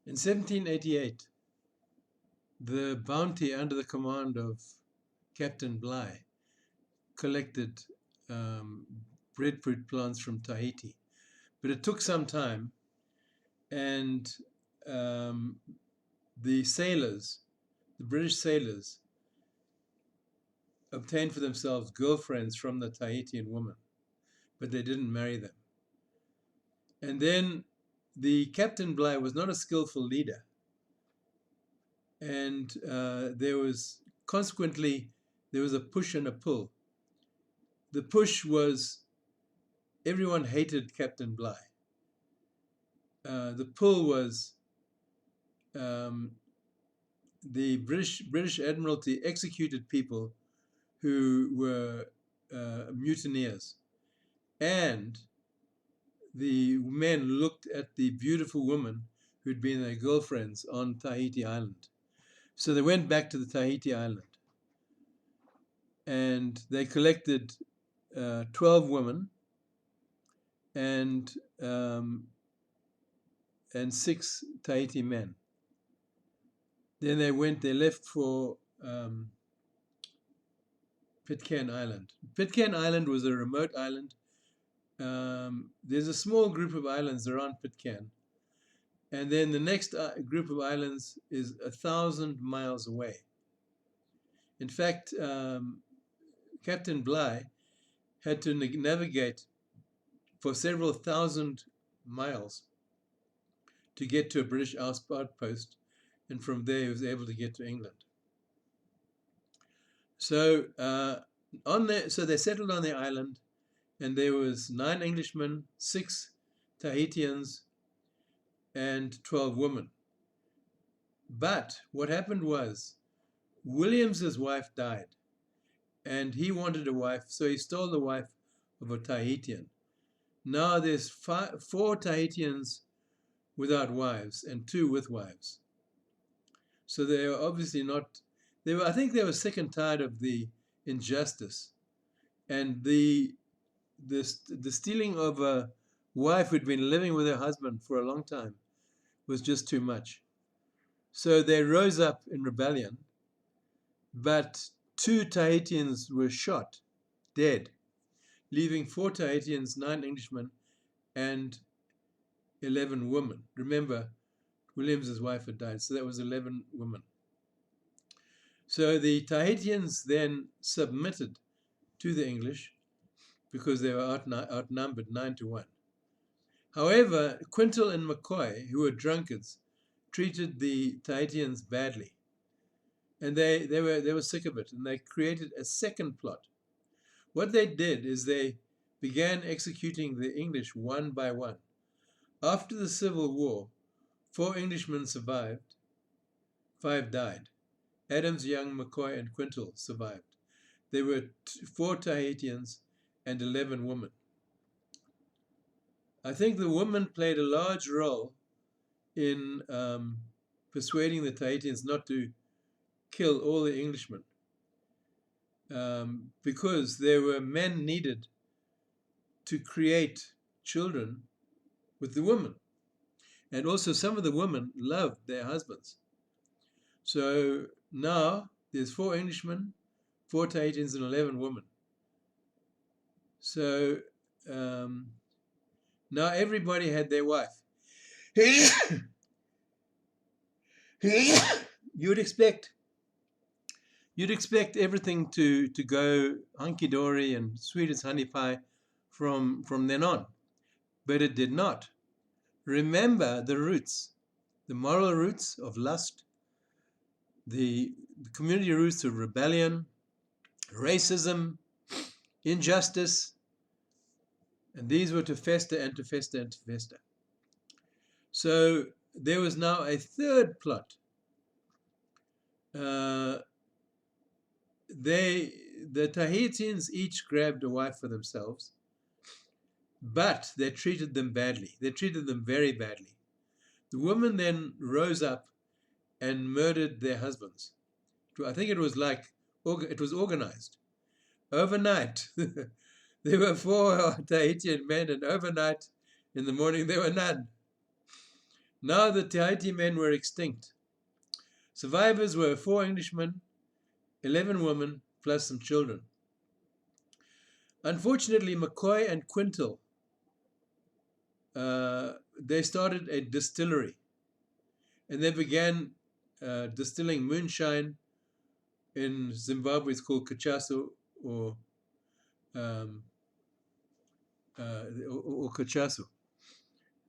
In 1788, the Bounty, under the command of Captain Bligh, collected breadfruit plants from Tahiti. But it took some time, and the sailors, the British sailors, obtained for themselves girlfriends from the Tahitian women, but they didn't marry them. And then the Captain Bligh was not a skillful leader, and consequently there was a push and a pull. The push was everyone hated Captain Bligh. The pull was the British Admiralty executed people who were mutineers, and the men looked at the beautiful women who'd been their girlfriends on Tahiti Island. So they went back to the Tahiti Island, and they collected 12 women and 6 Tahiti men. Then they left for Pitcairn Island. Pitcairn Island was a remote island. There's a small group of islands around Pitcairn, and then the next group of islands is 1,000 miles away. In fact, Captain Bligh had to navigate for several thousand miles to get to a British outpost, and from there he was able to get to England. So so they settled on the island, and there was 9 Englishmen, 6 Tahitians, and 12 women. But what happened was Williams's wife died, and he wanted a wife, so he stole the wife of a Tahitian. Now there's 4 Tahitians without wives and 2 with wives. So they were obviously not. I think they were sick and tired of the injustice, and the stealing of a wife who'd been living with her husband for a long time was just too much. So they rose up in rebellion, but 2 Tahitians were shot dead, leaving 4 Tahitians, 9 Englishmen, and 11 women. Remember, Williams's wife had died, so that was 11 women. So the Tahitians then submitted to the English because they were outnumbered 9-1. However, Quintal and McCoy, who were drunkards, treated the Tahitians badly, and they were sick of it, and they created a second plot. What they did is they began executing the English one by one. After the Civil War, 4 Englishmen survived, 5 died. Adams, Young, McCoy, and Quintal survived. There were 4 Tahitians and 11 women. I think the women played a large role in persuading the Tahitians not to kill all the Englishmen, because there were men needed to create children with the women. And also some of the women loved their husbands. So now there's 4 Englishmen, 4 Tahitians, and 11 women. So now everybody had their wife. You'd expect everything to go hunky-dory and sweet as honey pie from then on, but it did not. Remember the roots, the moral roots of lust, the community roots of rebellion, racism, injustice, and these were to fester and to fester and to fester. So there was now a third plot. The Tahitians each grabbed a wife for themselves, but they treated them badly. They treated them very badly. The women then rose up and murdered their husbands. I think it was organized. Overnight, there were 4 Tahitian men, and overnight in the morning there were none. Now the Tahiti men were extinct. Survivors were 4 Englishmen, 11 women, plus some children. Unfortunately, McCoy and Quintal, they started a distillery, and they began distilling moonshine. In Zimbabwe, it's called cachaça or cachaça.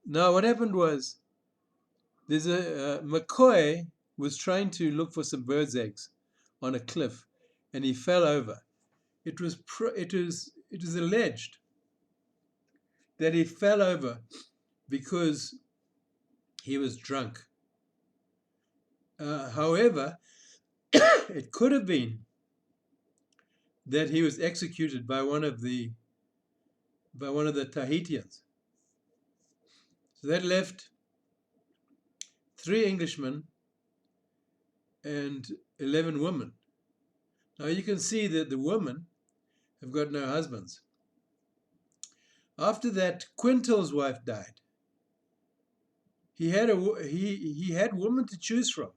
Now, what happened was, there's a McCoy was trying to look for some birds' eggs on a cliff, and he fell over. It was alleged that he fell over because he was drunk. However, it could have been that he was executed by one of the Tahitians. So that left 3 Englishmen and 11 women. Now you can see that the women have got no husbands. After that, Quintal's wife died. He had women to choose from.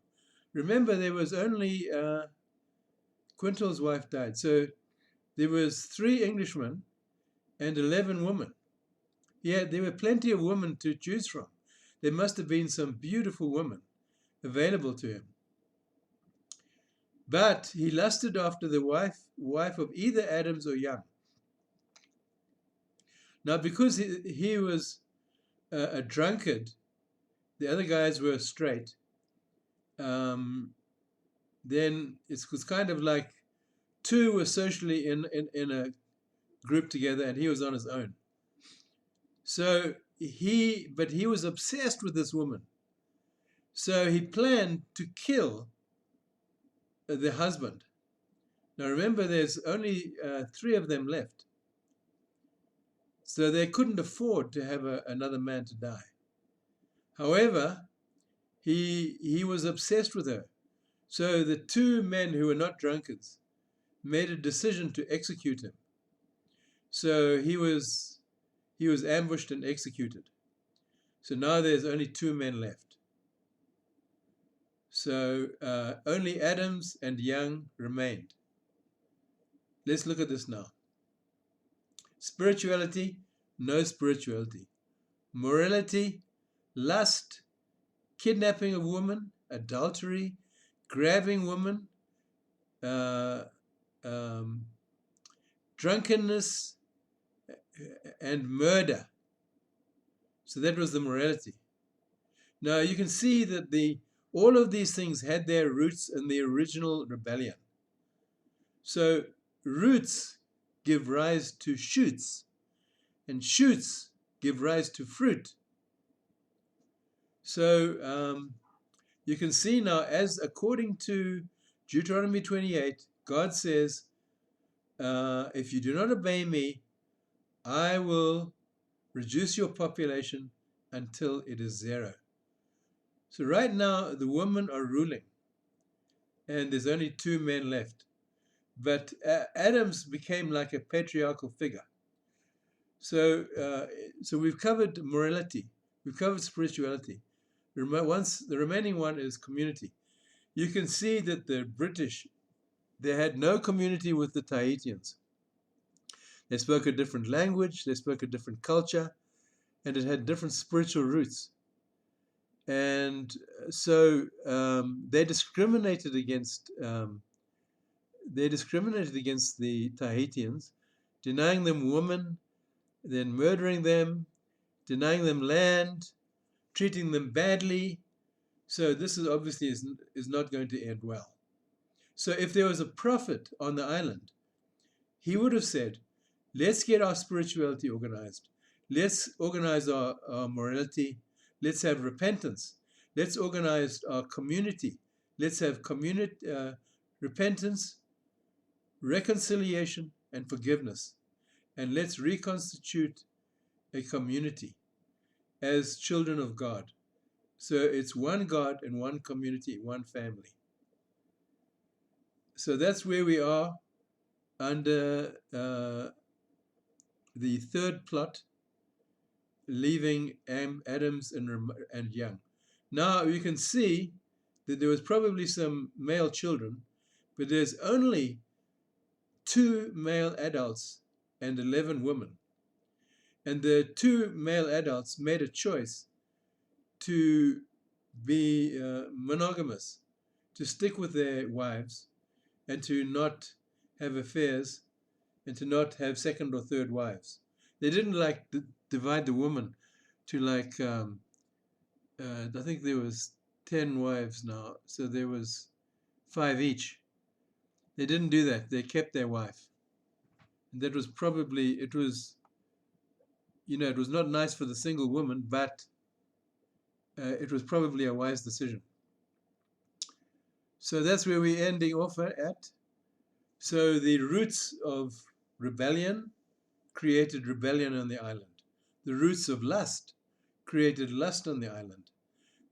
Remember, there was only Quintal's wife died, so there was 3 Englishmen and 11 women. Yeah, there were plenty of women to choose from. There must have been some beautiful women available to him. But he lusted after the wife of either Adams or Young. Now, because he was a drunkard, the other guys were straight, then it was kind of like 2 were socially in a group together, and he was on his own. So he was obsessed with this woman. So he planned to kill the husband. Now remember, there's only 3 of them left. So they couldn't afford to have another man to die. However, he was obsessed with her. So the 2 men who were not drunkards made a decision to execute him. So he was ambushed and executed. So now there's only 2 men left. So only Adams and Young remained. Let's look at this now. Spirituality, no spirituality. Morality, lust, kidnapping of women, adultery, grabbing women, drunkenness, and murder. So that was the morality. Now you can see that all of these things had their roots in the original rebellion. So roots give rise to shoots, and shoots give rise to fruit. So you can see now, as according to Deuteronomy 28, God says, if you do not obey me, I will reduce your population until it is 0. So right now, the women are ruling, and there's only 2 men left. But Adams became like a patriarchal figure. So we've covered morality, we've covered spirituality. The remaining one is community. You can see that the British, they had no community with the Tahitians. They spoke a different language, they spoke a different culture, and it had different spiritual roots. And so they discriminated against the Tahitians, denying them women, then murdering them, denying them land, treating them badly. So this is obviously is not going to end well. So if there was a prophet on the island, he would have said, let's get our spirituality organized. Let's organize our morality. Let's have repentance. Let's organize our community. Let's have repentance, reconciliation, and forgiveness. And let's reconstitute a community as children of God. So it's one God and one community, one family. So that's where we are under the 3rd plot, leaving Adams and Young. Now you can see that there was probably some male children, but there's only 2 male adults and 11 women. And the 2 male adults made a choice to be monogamous, to stick with their wives and to not have affairs and to not have second or third wives. They didn't like divide the woman to like, I think there was 10 wives now, so there was 5 each. They didn't do that. They kept their wife. And that was probably, it was, it was not nice for the single woman, but it was probably a wise decision. So that's where we're ending off at. So the roots of rebellion created rebellion on the island. The roots of lust created lust on the island.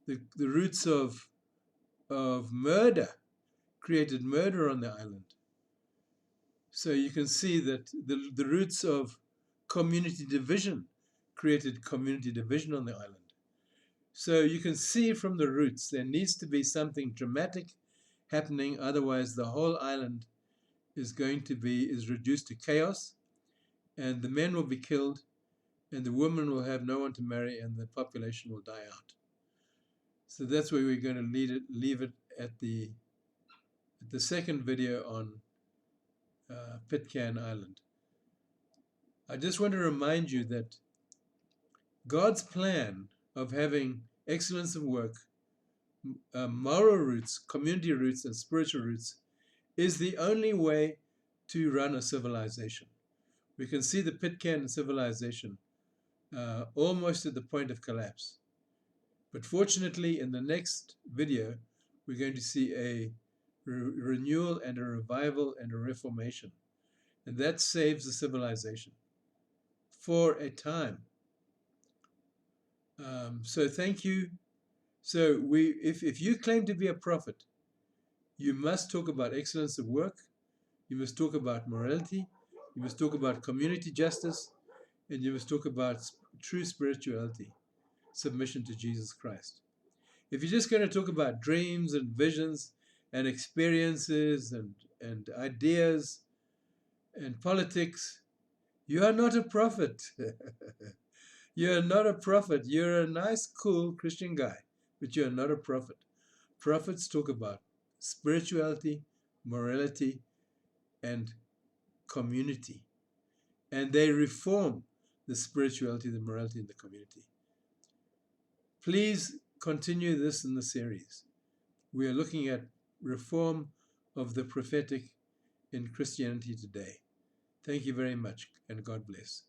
The roots of murder created murder on the island. So you can see that the roots of community division created community division on the island. So you can see from the roots there needs to be something dramatic happening, otherwise the whole island is reduced to chaos, and the men will be killed, and the women will have no one to marry, and the population will die out. So that's where we're going to leave it at the second video on Pitcairn Island. I just want to remind you that God's plan of having excellence of work, moral roots, community roots, and spiritual roots is the only way to run a civilization. We can see the Pitcairn civilization almost at the point of collapse. But fortunately, in the next video, we're going to see a renewal and a revival and a reformation. And that saves the civilization for a time. So thank you. So if you claim to be a prophet, you must talk about excellence of work, you must talk about morality, you must talk about community justice, and you must talk about true spirituality, submission to Jesus Christ. If you're just going to talk about dreams and visions and experiences and ideas and politics, you are not a prophet. You're not a prophet. You're a nice, cool Christian guy, but you're not a prophet. Prophets talk about spirituality, morality, and community. And they reform the spirituality, the morality, and the community. Please continue this in the series. We are looking at reform of the prophetic in Christianity today. Thank you very much, and God bless.